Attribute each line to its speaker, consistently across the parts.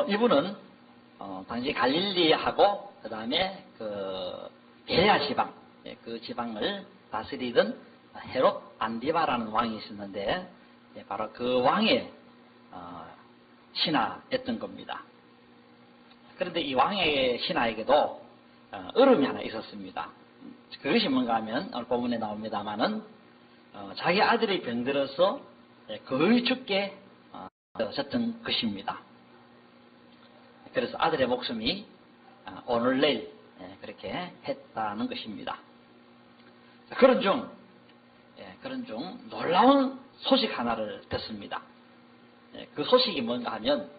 Speaker 1: 이분은 당시 갈릴리하고 그 다음에 그 베레아 지방, 그 지방을 다스리던 헤롯 안디바라는 왕이 있었는데 바로 그 왕의 신하였던 겁니다. 그런데 이 왕의 신하에게도 어려움이 하나 있었습니다. 그것이 뭔가 하면 오늘 본문에 나옵니다마는 자기 아들이 병들어서 거의 죽게 되었던 것입니다. 그래서 아들의 목숨이 오늘 내일 그렇게 했다는 것입니다. 그런 중 놀라운 소식 하나를 듣습니다. 그 소식이 뭔가 하면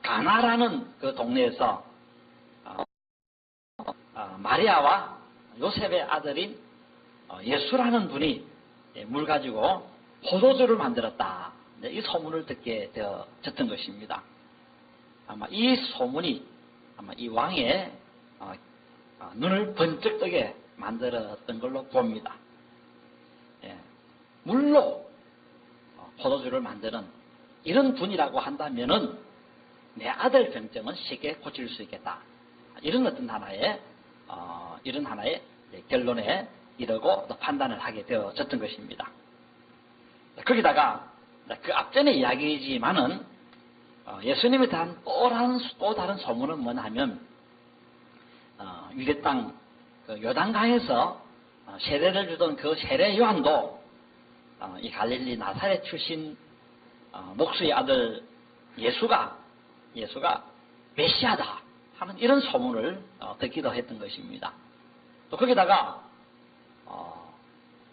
Speaker 1: 가나라는 그 동네에서 마리아와 요셉의 아들인 예수라는 분이 물 가지고 포도주를 만들었다. 이 소문을 듣게 되었던 것입니다. 아마 이 소문이 이 왕의 눈을 번쩍 뜨게 만들었던 걸로 봅니다. 물로 포도주를 만드는 이런 분이라고 한다면은 내 아들 병증은 쉽게 고칠 수 있겠다. 이런 어떤 하나의 결론에 이르고 또 판단을 하게 되어졌던 것입니다. 거기다가 그 앞전의 이야기이지만은 예수님에 대한 또 다른 소문은 뭐냐면 유대 땅 그 요단강에서 세례를 주던 그 세례 요한도 이 갈릴리 나사렛 출신 목수의 아들 예수가 메시아다 하는 이런 소문을 듣기도 했던 것입니다. 또 거기다가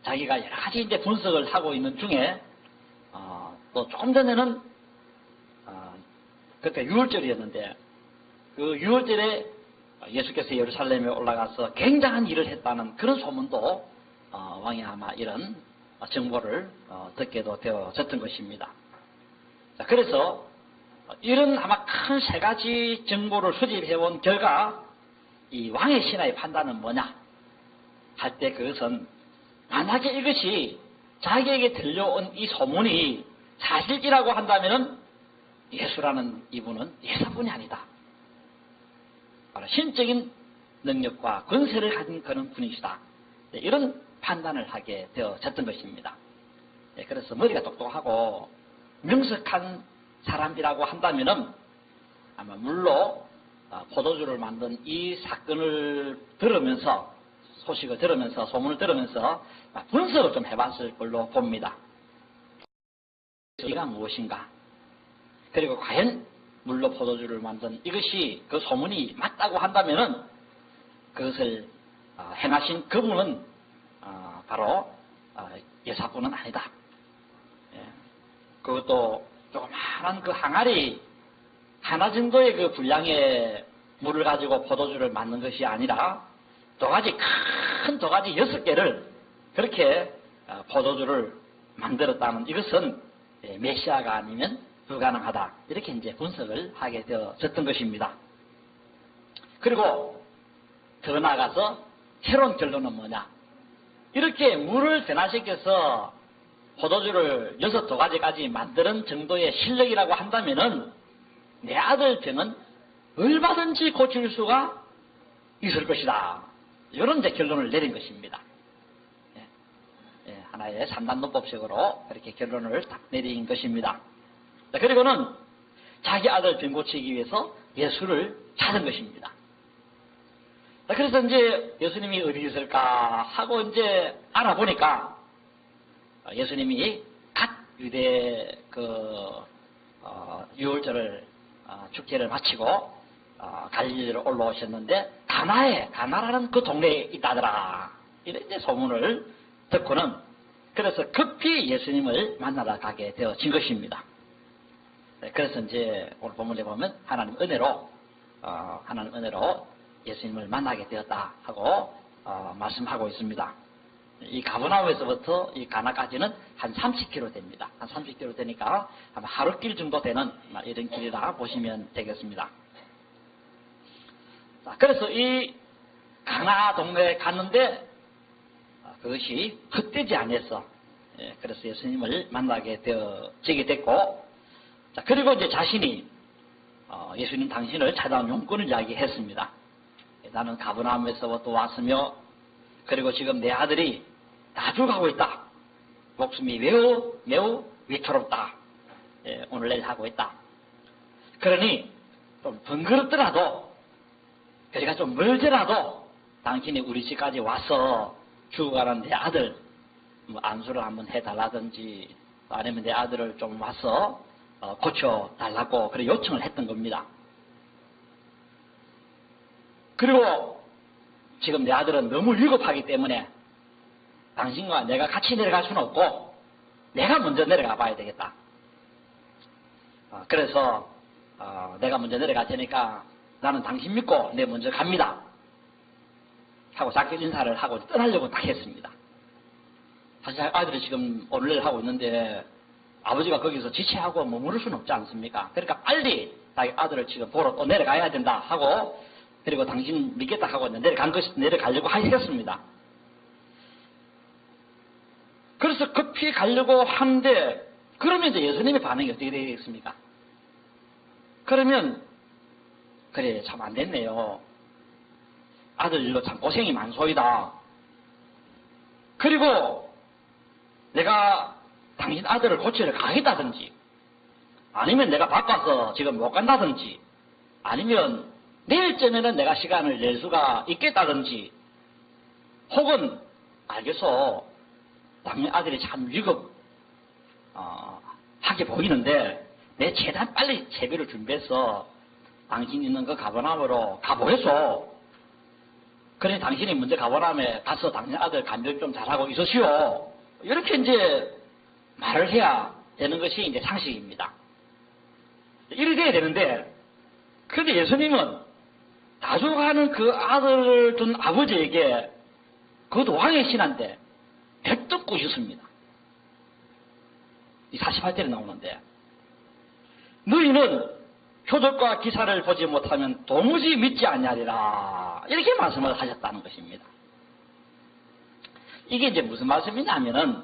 Speaker 1: 자기가 여러 가지 이제 분석을 하고 있는 중에 또 조금 전에는 그때 6월절이었는데 그 6월절에 예수께서 예루살렘에 올라가서 굉장한 일을 했다는 그런 소문도 왕이 아마 이런 정보를 듣게도 되어졌던 것입니다. 자, 그래서 이런 아마 큰 세 가지 정보를 수집해온 결과 이 왕의 신하의 판단은 뭐냐 할 때 그것은 만약에 이것이 자기에게 들려온 이 소문이 사실이라고 한다면은 예수라는 이분은 예사분이 아니다. 바로 신적인 능력과 권세를 가진 그런 분이시다. 이런 판단을 하게 되어졌던 것입니다. 그래서 머리가 똑똑하고 명석한 사람이라고 한다면은 아마 물로 포도주를 만든 이 사건을 들으면서 소식을 들으면서 소문을 들으면서 분석을 좀 해봤을 걸로 봅니다. 이가 무엇인가? 그리고 과연 물로 포도주를 만든 이것이 그 소문이 맞다고 한다면은 그것을 행하신 그분은 바로 예사분은 아니다. 그것도 조그마한 그 항아리 하나 정도의 그 분량의 물을 가지고 포도주를 만든 것이 아니라 큰 도가지 6개를 그렇게 포도주를 만들었다는 이것은 메시아가 아니면 불가능하다. 이렇게 이제 분석을 하게 되어졌던 것입니다. 그리고 더 나아가서 새로운 결론은 뭐냐? 이렇게 물을 변화시켜서 포도주를 6도가지까지 만드는 정도의 실력이라고 한다면은 내 아들 병은 얼마든지 고칠 수가 있을 것이다. 이런 이제 결론을 내린 것입니다. 하나의 3단 논법식으로 그렇게 결론을 딱 내린 것입니다. 그리고는 자기 아들 병 고치기 위해서 예수를 찾은 것입니다. 그래서 이제 예수님이 어디 있을까 하고 이제 알아보니까 예수님이 갓 유대 유월절을 축제를 마치고 갈릴리로 올라오셨는데 가나라는 그 동네에 있다더라. 이런 이제 소문을 듣고는 그래서 급히 예수님을 만나러 가게 되어진 것입니다. 그래서 이제 오늘 본문에 보면 하나님 은혜로 예수님을 만나게 되었다 하고 말씀하고 있습니다. 이 가버나움에서부터 이 가나까지는 한 30km 됩니다. 한 30km 되니까 아마 하루길 정도 되는 이런 길이라 보시면 되겠습니다. 자, 그래서 이 가나 동네에 갔는데 그것이 헛되지 않아서 그래서 예수님을 만나게 되어지게 됐고, 자, 그리고 이제 자신이 예수님 당신을 찾아온 용건을 이야기했습니다. 나는 가버나움에서부터 왔으며 그리고 지금 내 아들이 다 죽어가고 있다. 목숨이 매우 위태롭다. 오늘 내일 하고 있다. 그러니 좀 번거롭더라도 그러니까 좀 멀더라도 당신이 우리 집까지 와서 죽어가는 내 아들 안수를 한번 해달라든지 아니면 내 아들을 좀 와서 고쳐달라고 그런 요청을 했던 겁니다. 그리고 지금 내 아들은 너무 위급하기 때문에 당신과 내가 같이 내려갈 수는 없고 내가 먼저 내려가 봐야 되겠다. 그래서 내가 먼저 내려갈 테니까 나는 당신 믿고 내 먼저 갑니다. 하고 작별 인사를 하고 떠나려고 딱 했습니다. 사실 아들이 지금 오늘 하고 있는데 아버지가 거기서 지체하고 머무를 수는 없지 않습니까? 그러니까 빨리 자기 아들을 지금 보러 또 내려가야 된다 하고 그리고 당신 믿겠다 하고 내려가려고 하셨습니다. 그래서 급히 가려고 하는데 그러면 이제 예수님의 반응이 어떻게 되겠습니까? 그러면 그래 참 안 됐네요. 아들 일로 참 고생이 많소이다. 그리고 내가 당신 아들을 고치러 가겠다든지 아니면 내가 바빠서 지금 못 간다든지 아니면 내일쯤에는 내가 시간을 낼 수가 있겠다든지 혹은 알겠어 당신 아들이 참 하게 보이는데 내 최대한 빨리 제비를 준비해서 당신 있는 그 가버나움으로 가보겠소. 그래 당신이 먼저 가버나움에 가서 당신 아들 간병 좀 잘하고 있으시오. 이렇게 이제 말을 해야 되는 것이 이제 상식입니다. 이렇게 돼야 되는데 그런데 예수님은 다죽어가는 그 아들을 둔 아버지에게 그것도 왕의 신한데 백득 꼬셨습니다. 이 48절에 나오는데 너희는 표적과 기사를 보지 못하면 도무지 믿지 아니하리라 이렇게 말씀을 하셨다는 것입니다. 이게 이제 무슨 말씀이냐면은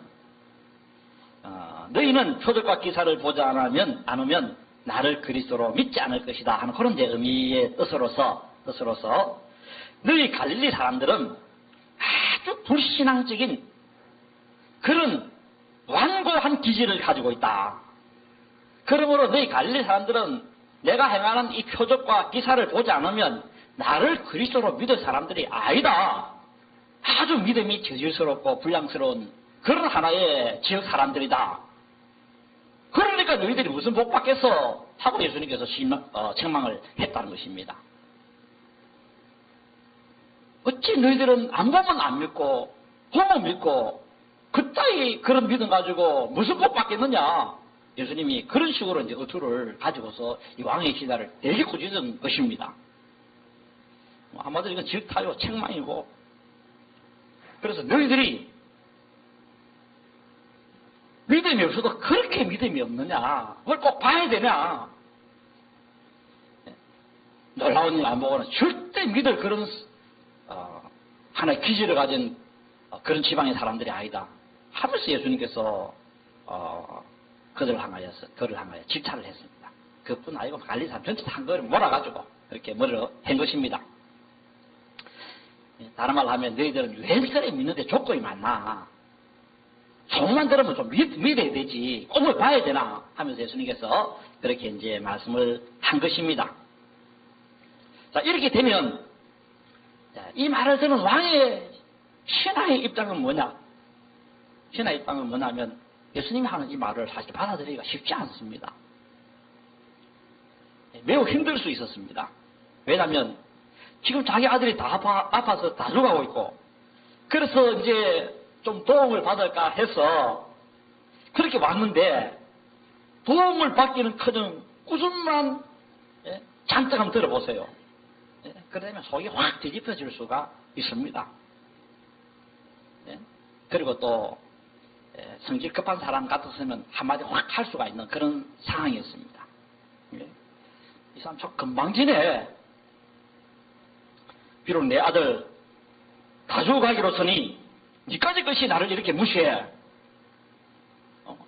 Speaker 1: 너희는 표적과 기사를 보지 않으면 나를 그리스도로 믿지 않을 것이다 하는 그런 이제 의미의 뜻으로서 너희 갈릴리 사람들은 아주 불신앙적인 그런 완고한 기질을 가지고 있다. 그러므로 너희 갈릴리 사람들은 내가 행하는 이 표적과 기사를 보지 않으면 나를 그리스도로 믿을 사람들이 아니다. 아주 믿음이 저질스럽고 불량스러운 그런 하나의 지역 사람들이다. 그러니까 너희들이 무슨 복 받겠어? 하고 예수님께서 책망을 했다는 것입니다. 어찌 너희들은 안 보면 안 믿고 보면 믿고 그따위 그런 믿음 가지고 무슨 복 받겠느냐? 예수님이 그런 식으로 이제 어투를 가지고서 이 왕의 시다를 되게 꾸짖은 것입니다. 한마디로 이건 질타요, 책망이고. 그래서 너희들이 믿음이 없어도 그렇게 믿음이 없느냐? 그걸 꼭 봐야 되냐? 놀라운 일 안 보고는 절대 믿을 그런 하나의 기질을 가진 그런 지방의 사람들이 아니다. 하면서 예수님께서 그를 향하여 질타를 했습니다. 그뿐 아니고 갈릴리 사람 전체 한 거를 몰아가지고 그렇게 머리로 한 것입니다. 다른 말로 하면 너희들은 왜 그래 믿는데 조건이 많나? 소문만 들으면 좀 믿어야 되지. 꿈을 봐야 되나? 하면서 예수님께서 그렇게 이제 말씀을 한 것입니다. 자, 이렇게 되면 이 말을 듣는 왕의 신하의 입장은 뭐냐? 신하의 입장은 뭐냐면 예수님이 하는 이 말을 사실 받아들이기가 쉽지 않습니다. 매우 힘들 수 있었습니다. 왜냐하면 지금 자기 아들이 다 아파서 다 죽어가고 있고 그래서 이제 좀 도움을 받을까 해서 그렇게 왔는데 도움을 받기는커녕 웃음만 잔뜩 한번 들어보세요. 그러면 속이 확 뒤집혀질 수가 있습니다. 그리고 또 성질 급한 사람 같았으면 한마디 확 할 수가 있는 그런 상황이었습니다. 이 사람 저 건방지네. 비록 내 아들 다 죽어가기로서니 니까지 것이 나를 이렇게 무시해.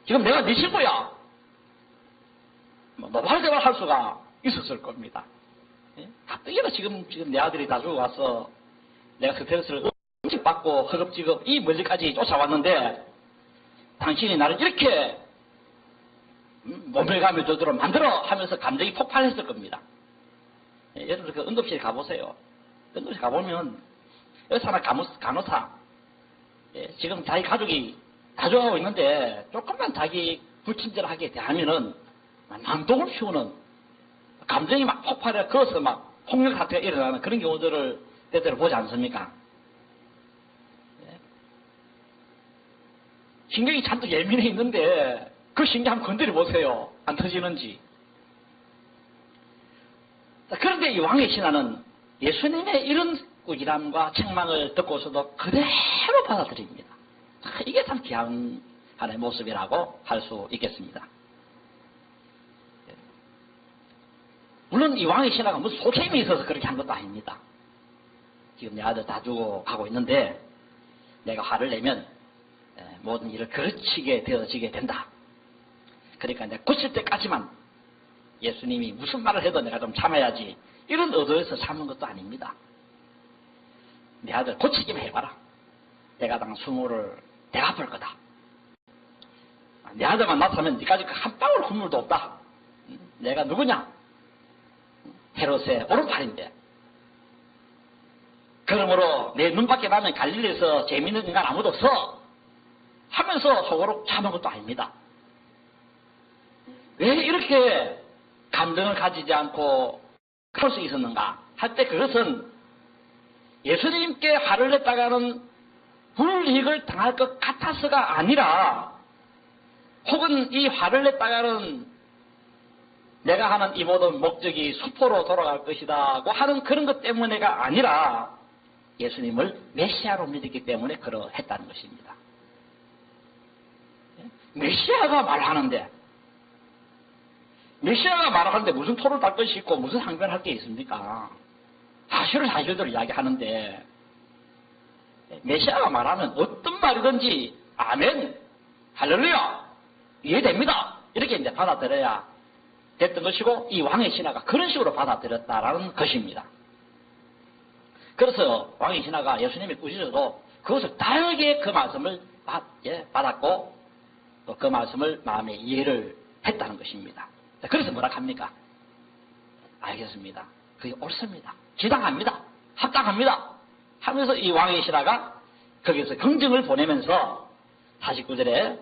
Speaker 1: 지금 내가 네 친구야. 노발대발 할 수가 있었을 겁니다. 가뜩이나 지금 내 아들이 다 죽어가서 내가 스트레스를 받고 허겁지겁 이 멀리까지 쫓아왔는데 당신이 나를 이렇게 몸을 주도록 만들어 하면서 감정이 폭발했을 겁니다. 여러분 그 응급실에 가보세요. 응급실 가보면 의사나 간호사 지금 자기 가족이 다 죽어가고 있는데 조금만 자기 불친절하게 대하면은 난동을 피우는 감정이 막 폭발해 그어서 막 폭력 사태가 일어나는 그런 경우들을 때때로 보지 않습니까? 신경이 잔뜩 예민해 있는데 그 신경 한번 건드려 보세요. 안 터지는지. 그런데 이 왕의 신하는 예수님의 이런 꾸지람과 책망을 듣고서도 그대로 받아들입니다. 이게 참 귀한 하나의 모습이라고 할 수 있겠습니다. 물론 이 왕의 신하가 무슨 속셈이 있어서 그렇게 한 것도 아닙니다. 지금 내 아들 다 주고 가고 있는데 내가 화를 내면 모든 일을 그르치게 되어지게 된다. 그러니까 내가 고칠 때까지만 예수님이 무슨 말을 해도 내가 좀 참아야지 이런 의도에서 참은 것도 아닙니다. 내 아들 고치기만 해봐라. 내가 당한 수모를 내가 볼 거다. 내 아들만 나타나면 네까지 한 방울 콧물도 없다. 내가 누구냐? 헤롯의 오른팔인데. 그러므로 내 눈밖에 나면 갈릴리에서 재미있는 인간 아무도 없어. 하면서 속으로 참은 것도 아닙니다. 왜 이렇게 감정을 가지지 않고 그럴 수 있었는가 할 때 그것은 예수님께 화를 냈다가는 불이익을 당할 것 같아서가 아니라 혹은 이 화를 냈다가는 내가 하는 이 모든 목적이 수포로 돌아갈 것이다고 하는 그런 것 때문에가 아니라 예수님을 메시아로 믿었기 때문에 그러했다는 것입니다. 메시아가 말하는데 무슨 토를 달 것이 있고 무슨 항변할 게 있습니까? 사실대로 이야기하는데 메시아가 말하면 어떤 말이든지 아멘, 할렐루야, 이해됩니다. 이렇게 이제 받아들여야 됐던 것이고 이 왕의 신하가 그런 식으로 받아들였다라는 것입니다. 그래서 왕의 신하가 예수님이 꾸짖어도 그것을 다르게 그 말씀을 받았고 또 그 말씀을 마음에 이해를 했다는 것입니다. 그래서 뭐라 합니까? 알겠습니다. 그게 옳습니다. 지당합니다. 합당합니다. 하면서 이 왕의 신하가 거기서 긍정을 보내면서 49절에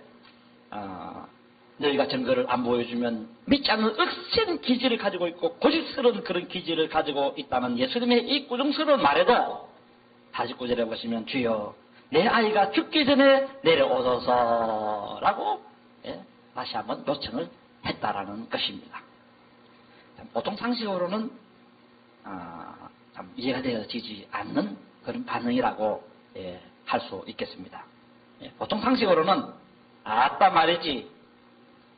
Speaker 1: 너희가 증거를 안 보여주면 믿지 않는 억센 기질을 가지고 있고 고집스러운 그런 기질을 가지고 있다는 예수님의 이 꾸중스러운 말에도 49절에 보시면 주여 내 아이가 죽기 전에 내려오소서라고 다시 한번 요청을 했다라는 것입니다. 보통 상식으로는 참 이해가 되어지지 않는 그런 반응이라고 할 수 있겠습니다. 보통 상식으로는 아따 말이지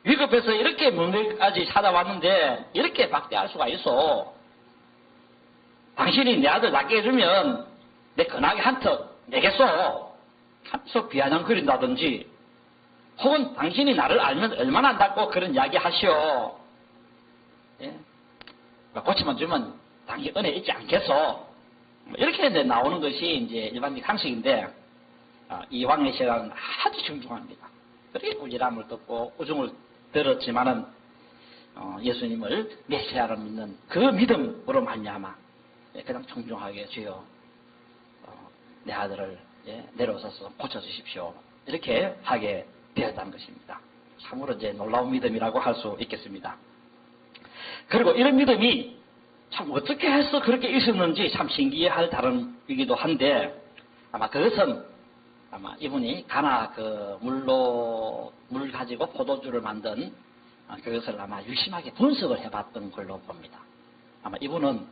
Speaker 1: 위급해서 이렇게 문명까지 찾아왔는데 이렇게 박대할 수가 있어. 당신이 내 아들 낫게 해주면 내 근황에 한턱 내겠소 하면서 비아냥거린다든지 혹은 당신이 나를 알면 얼마나 낫고 그런 이야기 하시오. 고치만 주면 당신 은혜 있지 않겠소. 이렇게 이제 나오는 것이 이제 일반적 상식인데 이 왕의 신하는 아주 정중합니다. 그렇게 꾸지람을 듣고 우중을 들었지만은 예수님을 메시아로 믿는 그 믿음으로 말미암아 그냥 청중하게 주여 내 아들을 내려오셔서 고쳐주십시오. 이렇게 하게 되었다는 것입니다. 참으로 이제 놀라운 믿음이라고 할 수 있겠습니다. 그리고 이런 믿음이 참 어떻게 해서 그렇게 있었는지 참 신기할 다름이기도 한데 아마 그것은 아마 이분이 가나 그 물 가지고 포도주를 만든 그것을 아마 유심하게 분석을 해봤던 걸로 봅니다. 아마 이분은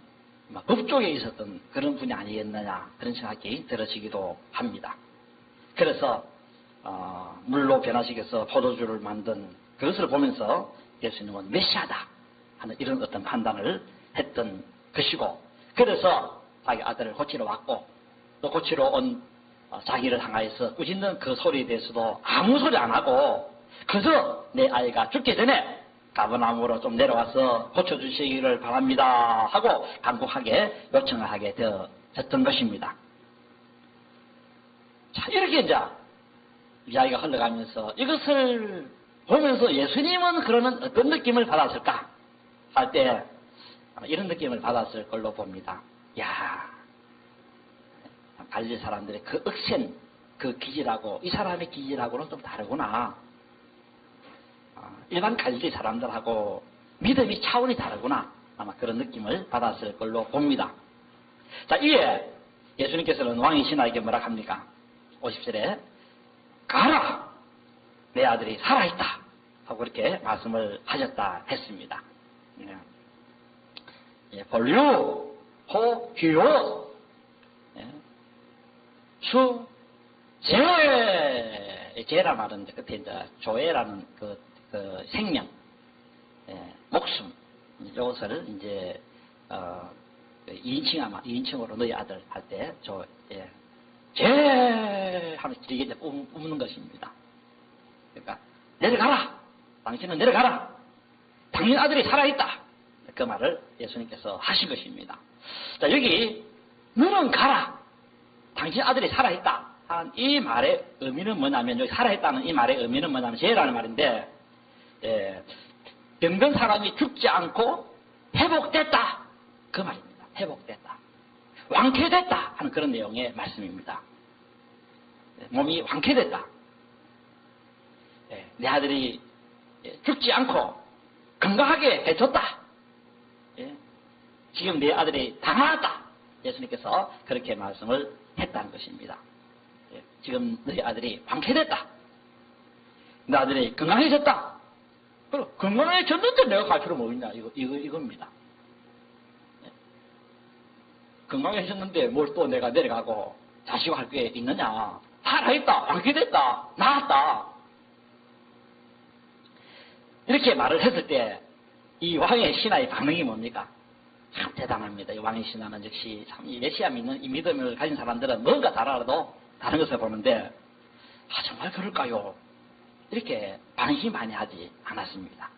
Speaker 1: 아마 법조계에 있었던 그런 분이 아니겠느냐 그런 생각이 들어지기도 합니다. 그래서 물로 변화시켜서 포도주를 만든 그것을 보면서 예수님은 메시아다 하는 이런 어떤 판단을 했던 것이고 그래서 자기 아들을 고치러 왔고 또 고치러 온 자기를 향하여서 꾸짖는 그 소리에 대해서도 아무 소리 안 하고 그저 내 아이가 죽기 전에 가버나움으로 좀 내려와서 고쳐주시기를 바랍니다 하고 간곡하게 요청을 하게 되었던 것입니다. 자, 이렇게 이제 이야기가 흘러가면서 이것을 보면서 예수님은 그러면 어떤 느낌을 받았을까 할 때 이런 느낌을 받았을 걸로 봅니다. 야, 갈릴리 사람들의 그 억센 그 기질하고 이 사람의 기질하고는 좀 다르구나. 일반 갈릴리 사람들하고 믿음이 차원이 다르구나. 아마 그런 느낌을 받았을 걸로 봅니다. 자, 이에 예수님께서는 왕이 신하에게 뭐라 합니까? 50절에 가라! 내 아들이 살아있다! 하고 그렇게 말씀을 하셨다 했습니다. 본류, 호, 휴요, 수, 제, 제라 말은 끝에 이제 조회라는 그 생명, 목숨, 이것을 이제, 2인칭 아마, 2인칭으로 너희 아들 할 때, 제, 하면서 길게 이제 뿜는 것입니다. 그러니까, 내려가라! 당신은 내려가라! 당신 아들이 살아있다! 그 말을 예수님께서 하신 것입니다. 자, 여기, 너는 가라! 당신 아들이 살아있다! 한 이 말의 의미는 뭐냐면, 여기 살아있다는 이 말의 의미는 뭐냐면, 제라는 말인데, 병든 사람이 죽지 않고 회복됐다! 그 말입니다. 회복됐다. 완쾌됐다! 하는 그런 내용의 말씀입니다. 몸이 완쾌됐다. 내 아들이 죽지 않고 건강하게 해줬다. 지금 내 아들이 다 나았다. 예수님께서 그렇게 말씀을 했다는 것입니다. 지금 너희 아들이 완쾌됐다. 내 아들이 건강해졌다. 그럼 건강해졌는데 내가 갈 필요 뭐 있냐? 이겁니다. 건강해졌는데 뭘 또 내가 내려가고 자시고 할 게 있느냐? 살아있다. 완쾌됐다. 나았다. 이렇게 말을 했을 때 이 왕의 신하의 반응이 뭡니까? 참 대단합니다. 이 왕의 신하는 역시 참 이 메시아 믿는 이 믿음을 가진 사람들은 뭔가 잘 알아도 다른 것을 보는데 정말 그럴까요? 이렇게 반응이 많이 하지 않았습니다.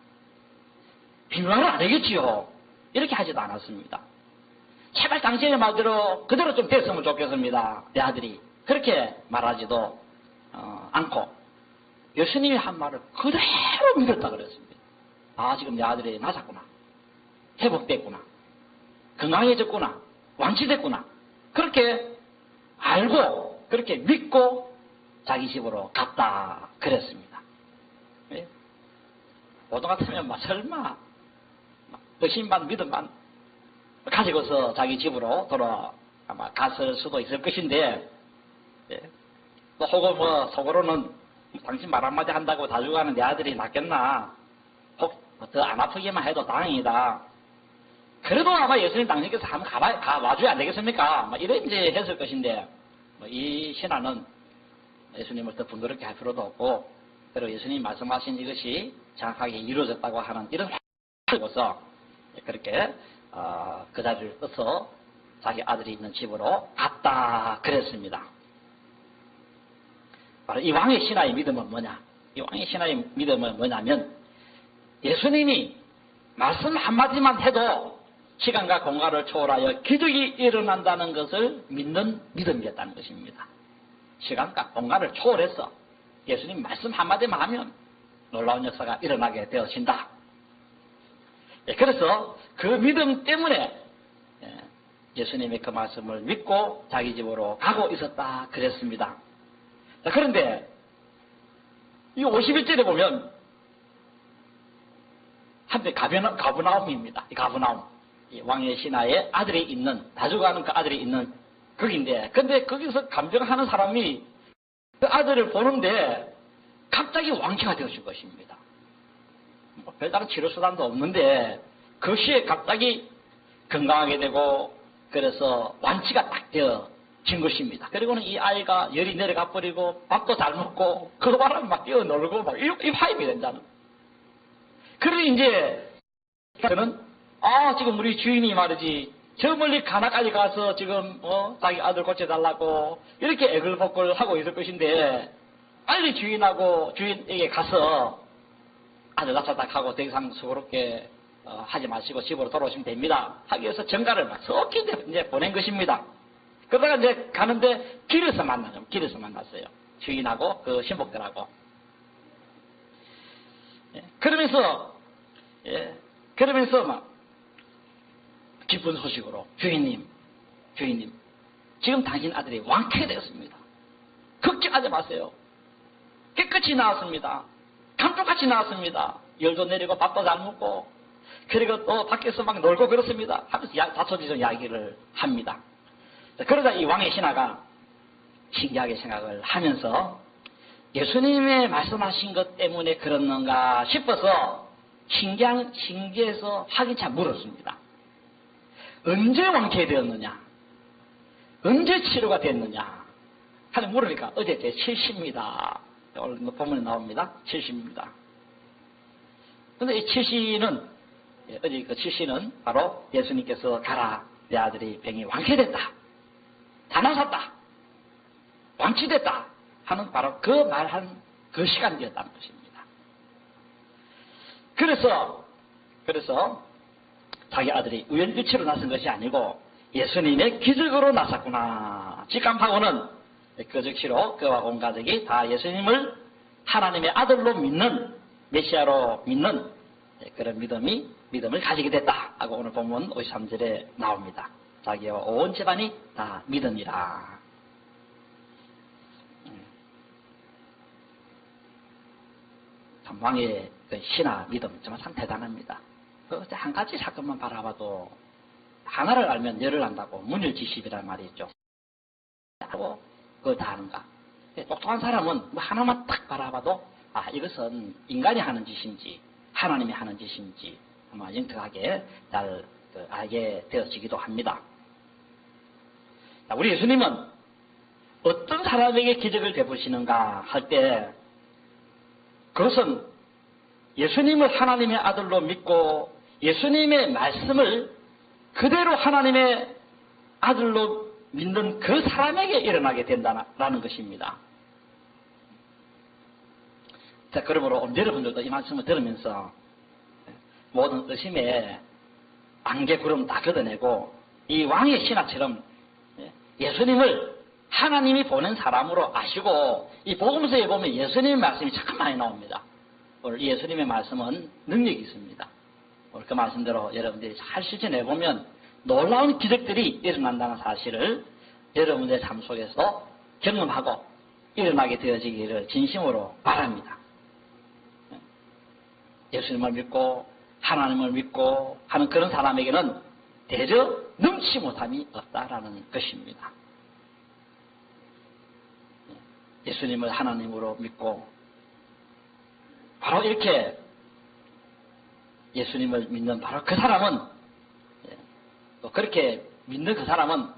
Speaker 1: 비밀은 안 되겠지요. 이렇게 하지도 않았습니다. 제발 당신의 말대로 그대로 좀 됐으면 좋겠습니다. 내 아들이 그렇게 말하지도 않고 예수님이 한 말을 그대로 믿었다 그랬습니다. 지금 내 아들이 맞았구나. 회복됐구나. 건강해졌구나. 완치됐구나. 그렇게 알고 그렇게 믿고 자기 집으로 갔다 그랬습니다. 보통 같으면 설마 의심만 믿음만 가지고서 자기 집으로 아마 갔을 수도 있을 것인데 또 혹은 속으로는 당신 말 한마디 한다고 다 죽어가는 내 아들이 낫겠나? 혹 더 안 아프기만 해도 다행이다. 그래도 아마 예수님 당신께서 한번 와줘야 안 되겠습니까? 이런 이제 했을 것인데 이 신하는 예수님을 더 분노롭게 할 필요도 없고 그리고 예수님이 말씀하신 이것이 정확하게 이루어졌다고 하는 이런 확신으로서 그렇게 그 자리를 떠서 자기 아들이 있는 집으로 갔다 그랬습니다. 바로 이 왕의 신하의 믿음은 뭐냐? 이 왕의 신하의 믿음은 뭐냐면 예수님이 말씀 한마디만 해도 시간과 공간을 초월하여 기적이 일어난다는 것을 믿는 믿음이었다는 것입니다. 시간과 공간을 초월해서 예수님 말씀 한마디만 하면 놀라운 역사가 일어나게 되어진다. 그래서 그 믿음 때문에 예수님의 그 말씀을 믿고 자기 집으로 가고 있었다 그랬습니다. 자, 그런데 이 51절에 보면 한때 가브나움입니다. 이 가브나움. 이 왕의 신하의 아들이 있는, 다 죽어가는 그 아들이 있는 거기인데, 근데 거기서 감정하는 사람이 그 아들을 보는데 갑자기 왕쾌가 되어질 것입니다. 별다른 치료수단도 없는데 그 시에 갑자기 건강하게 되고 그래서 완치가 딱 되어진 것입니다. 그리고는 이 아이가 열이 내려가 버리고 밥도 잘 먹고 그 바람에 막 뛰어놀고 막 이 화임이 된다는. 그러니 이제 저는 지금 우리 주인이 말이지 저 멀리 가나까지 가서 지금 자기 아들 고쳐달라고 이렇게 애걸복걸 하고 있을 것인데 빨리 주인에게 가서 아들 낳았다하고 더 이상 수고롭게 하지 마시고 집으로 돌아오시면 됩니다. 하기 위해서 전가를 막 속히 이제 보낸 것입니다. 그러다가 이제 가는데 길에서 만났어요. 주인하고 그 신복들하고. 그러면서 막 기쁜 소식으로 주인님, 지금 당신 아들이 왕쾌되었습니다. 걱정하지 마세요. 깨끗이 나왔습니다. 감쪽같이 나왔습니다. 열도 내리고 밥도 잘 먹고 그리고 또 밖에서 막 놀고 그렇습니다. 하면서 자초지종 이야기를 합니다. 그러다 이 왕의 신하가 신기하게 생각을 하면서 예수님의 말씀하신 것 때문에 그렇는가 싶어서 신기해서 확인차 물었습니다. 언제 왕쾌되었느냐? 언제 치료가 됐느냐? 하는 물으니까 어제 제 70입니다. 오늘 본문에 나옵니다. 70입니다. 그런데 이 70는 어제 그 70는 바로 예수님께서 가라 내 아들이 병이 왕쾌됐다. 다 나섰다. 완치됐다. 하는 바로 그 말한 그 시간이었다는 것입니다. 그래서 자기 아들이 우연일치로 나선 것이 아니고 예수님의 기적으로 나섰구나. 직감하고는 그 즉시로 그와 온 가족이 다 예수님을 하나님의 아들로 믿는 메시아로 믿는 그런 믿음을 가지게 됐다 하고 오늘 본문 53절에 나옵니다. 자기와 온 집안이 다 믿으니라. 왕의 그 신화 믿음 정말 참 대단합니다. 한 가지 사건만 바라봐도 하나를 알면 열을 안다고 문일지십이라는 말이 있죠. 하고 그걸 다 아는가. 똑똑한 사람은 뭐 하나만 딱 바라봐도 이것은 인간이 하는 짓인지 하나님이 하는 짓인지 아마 영특하게 잘 알게 되어지기도 합니다. 우리 예수님은 어떤 사람에게 기적을 베푸시는가 할 때 그것은 예수님을 하나님의 아들로 믿고 예수님의 말씀을 그대로 하나님의 아들로 믿는 그 사람에게 일어나게 된다는 것입니다. 자, 그러므로 오늘 여러분들도 이 말씀을 들으면서 모든 의심에 안개 구름 다 걷어내고 이 왕의 신하처럼 예수님을 하나님이 보낸 사람으로 아시고 이 복음서에 보면 예수님의 말씀이 참 많이 나옵니다. 오늘 예수님의 말씀은 능력이 있습니다. 오늘 그 말씀대로 여러분들이 잘 실천해 보면 놀라운 기적들이 일어난다는 사실을 여러분들의 삶 속에서 경험하고 일어나게 되어지기를 진심으로 바랍니다. 예수님을 믿고 하나님을 믿고 하는 그런 사람에게는 대저 능치 못함이 없다라는 것입니다. 예수님을 하나님으로 믿고 바로 이렇게 예수님을 믿는 바로 그 사람은 또 그렇게 믿는 그 사람은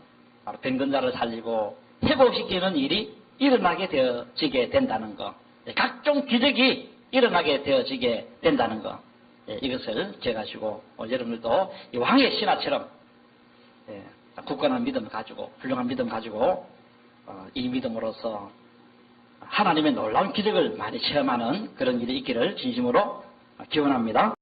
Speaker 1: 바로 병든자를 살리고 회복시키는 일이 일어나게 되어지게 된다는 것, 각종 기적이 일어나게 되어지게 된다는 것, 이것을 제가지고 여러분들도 이 왕의 신하처럼 굳건한 믿음 가지고 훌륭한 믿음 가지고 이 믿음으로서 하나님의 놀라운 기적을 많이 체험하는 그런 일이 있기를 진심으로 기원합니다.